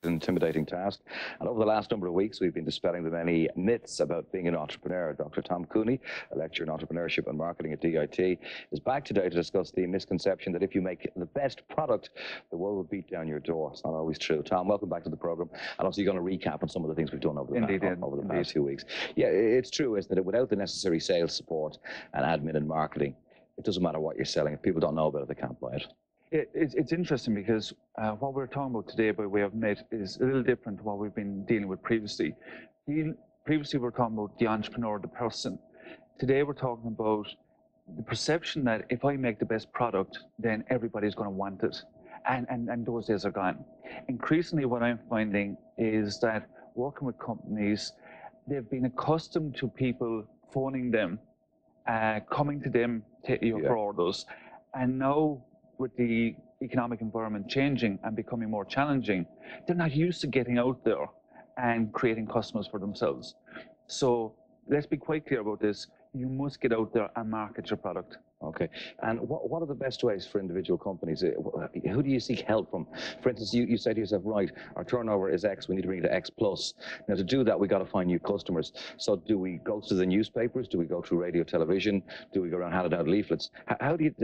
intimidating task. And over the last number of weeks, we've been dispelling the many myths about being an entrepreneur. Dr. Tom Cooney, a lecturer in entrepreneurship and marketing at DIT, is back today to discuss the misconception that if you make the best product, the world will beat down your door. It's not always true. Tom, welcome back to the program. And also, you're going to recap on some of the things we've done over the past 2 weeks. Yeah, it's true, isn't it? Without the necessary sales support and admin and marketing, it doesn't matter what you're selling. If people don't know about it, they can't buy it. It's interesting because what we're talking about today by way of myth is a little different to what we've been dealing with previously. Previously, we're talking about the entrepreneur, the person. Today, we're talking about the perception that if I make the best product, then everybody's going to want it. And those days are gone. Increasingly, what I'm finding is that working with companies, they've been accustomed to people phoning them, coming to them for orders. And now, with the economic environment changing and becoming more challenging, they're not used to getting out there and creating customers for themselves. So let's be quite clear about this. You must get out there and market your product. Okay. And what are the best ways for individual companies? Who do you seek help from? For instance, you say to yourself, right, our turnover is X, we need to bring it to X plus. Now, to do that, we got to find new customers. So do we go to the newspapers? Do we go through radio, television? Do we go around handing out leaflets? How do you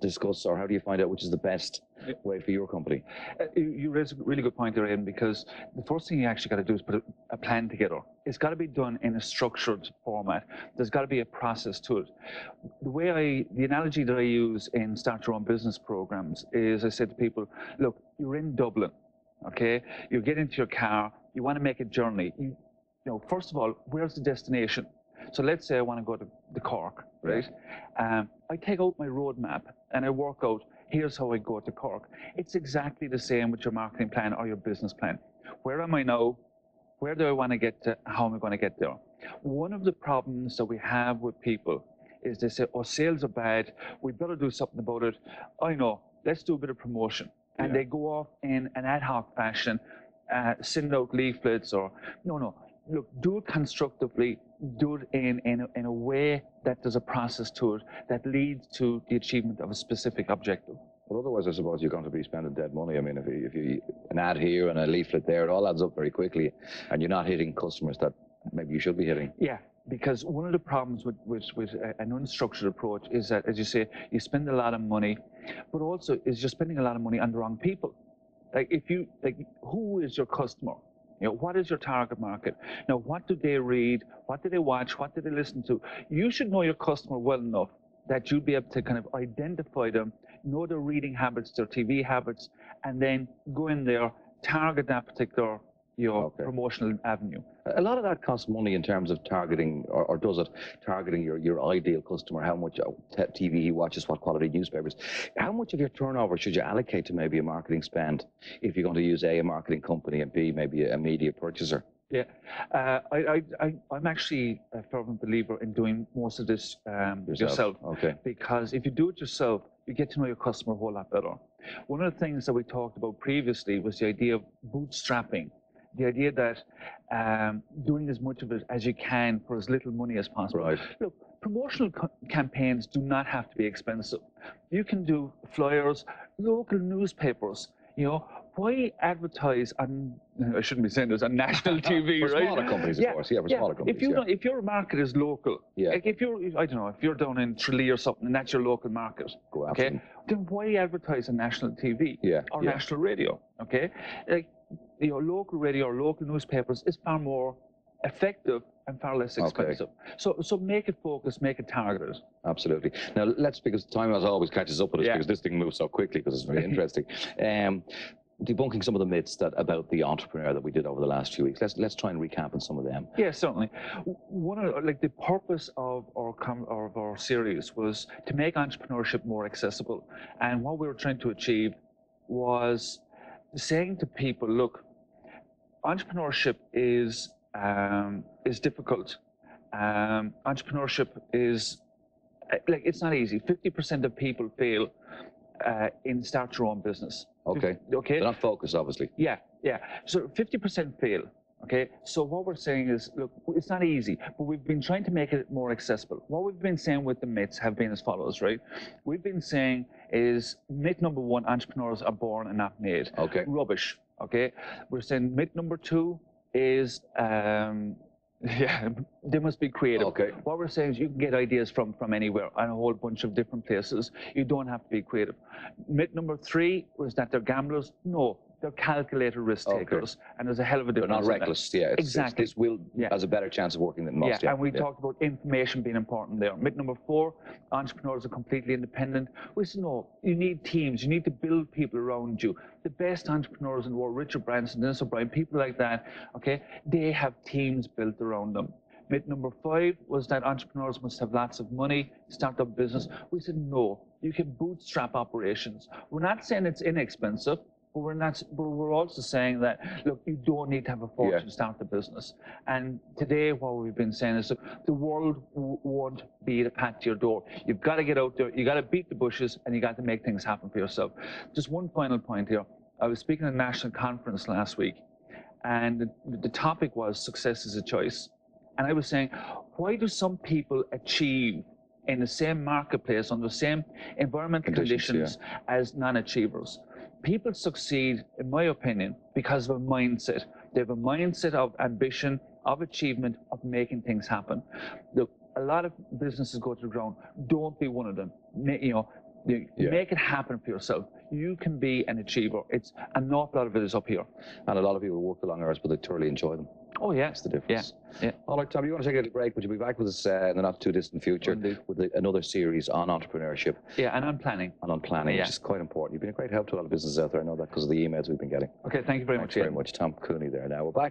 discuss, or how do you find out which is the best way for your company? You raise a really good point there, Aidan, because the first thing you actually got to do is put a plan together. It's got to be done in a structured format. There's got to be a process to it. The analogy that I use in Start Your Own Business programs is I said to people, look, you're in Dublin, okay? You get into your car, you want to make a journey. You know, first of all, where's the destination? So let's say I want to go to the Cork, right? I take out my road map and I work out, here's how I go to Cork. It's exactly the same with your marketing plan or your business plan. Where am I now? Where do I want to get to? How am I going to get there? One of the problems that we have with people is they say, oh, sales are bad, we better do something about it. I know, let's do a bit of promotion. And they go off in an ad hoc fashion, send out leaflets or, no, look, do it constructively, do it in a way that there's a process to it that leads to the achievement of a specific objective. Well, otherwise, I suppose you're going to be spending dead money. I mean, if you an ad here and a leaflet there, it all adds up very quickly, and you're not hitting customers that maybe you should be hitting. Yeah, because one of the problems with an unstructured approach is that, as you say, you spend a lot of money, but also is you're spending a lot of money on the wrong people. Who is your customer? You know, what is your target market? Now, what do they read? What do they watch? What do they listen to? You should know your customer well enough that you'll be able to kind of identify them, know their reading habits, their TV habits, and then go in there, target that particular promotional avenue. A lot of that costs money in terms of targeting, or does it, targeting your ideal customer, how much TV he watches, what quality newspapers. How much of your turnover should you allocate to maybe a marketing spend if you're going to use A, a marketing company, and B, maybe a media purchaser? Yeah, I'm actually a fervent believer in doing most of this yourself. Okay. Because if you do it yourself, you get to know your customer a whole lot better. One of the things that we talked about previously was the idea of bootstrapping. The idea that doing as much of it as you can for as little money as possible. Right. Look, promotional campaigns do not have to be expensive. You can do flyers, local newspapers, you know. Why advertise on, I shouldn't be saying this, on national TV, for right? Smaller companies, of course. Yeah, for smaller companies. If your market is local, like if you're, I don't know, if you're down in Tralee or something, and that's your local market, okay, then why advertise on national TV or national radio, okay? Like, you know, local radio or local newspapers is far more effective and far less expensive. So make it focused, make it targeted. Absolutely. Now, because time as always catches up with us, because this thing moves so quickly, because it's very interesting. Debunking some of the myths about the entrepreneur that we did over the last few weeks. Let's try and recap on some of them. Yeah, certainly. One of the purpose of our series was to make entrepreneurship more accessible, and what we were trying to achieve was saying to people, look, entrepreneurship is difficult. Entrepreneurship is it's not easy. 50% of people fail in Start Your Own Business. Okay. They're not focused, obviously. Yeah. So 50% fail. Okay. So what we're saying is, look, it's not easy, but we've been trying to make it more accessible. What we've been saying with the myths have been as follows, right? We've been saying is myth number one: entrepreneurs are born and not made. Okay. Rubbish. Okay, we're saying myth number 2 is yeah, they must be creative. Okay. What we're saying is you can get ideas from anywhere and a whole bunch of different places. You don't have to be creative. Myth number 3 was that they're gamblers. No, they're calculated risk takers, and there's a hell of a difference. They're not reckless. Yeah, exactly. This will has a better chance of working than most. Yeah, and we talked about information being important there. Myth number 4, entrepreneurs are completely independent. We said no, you need teams. You need to build people around you. The best entrepreneurs in the world, Richard Branson, Dennis O'Brien, people like that, okay, they have teams built around them. Myth number 5 was that entrepreneurs must have lots of money, start up business. We said no, you can bootstrap operations. We're not saying it's inexpensive, but we're also saying that, look, you don't need to have a fortune to start the business. And today, what we've been saying is that the world won't be at your door. You've got to get out there, you got to beat the bushes, and you got to make things happen for yourself. Just one final point here. I was speaking at a national conference last week, and the topic was success is a choice. And I was saying, why do some people achieve in the same marketplace, under the same environmental conditions as non-achievers? People succeed, in my opinion, because of a mindset. They have a mindset of ambition, of achievement, of making things happen. Look, a lot of businesses go to the ground. Don't be one of them. Make it happen for yourself. You can be an achiever. It's an awful lot of it is up here. And a lot of people work the long hours, but they thoroughly enjoy them. Oh, yeah. That's the difference. Yeah. All right, Tom, you want to take a little break? Would you be back with us in the not too distant future with another series on entrepreneurship? Yeah, and on planning. And on planning, which is quite important. You've been a great help to a lot of businesses out there. I know that because of the emails we've been getting. Okay, thank you very much. Thanks very much. Tom Cooney there now. We're back.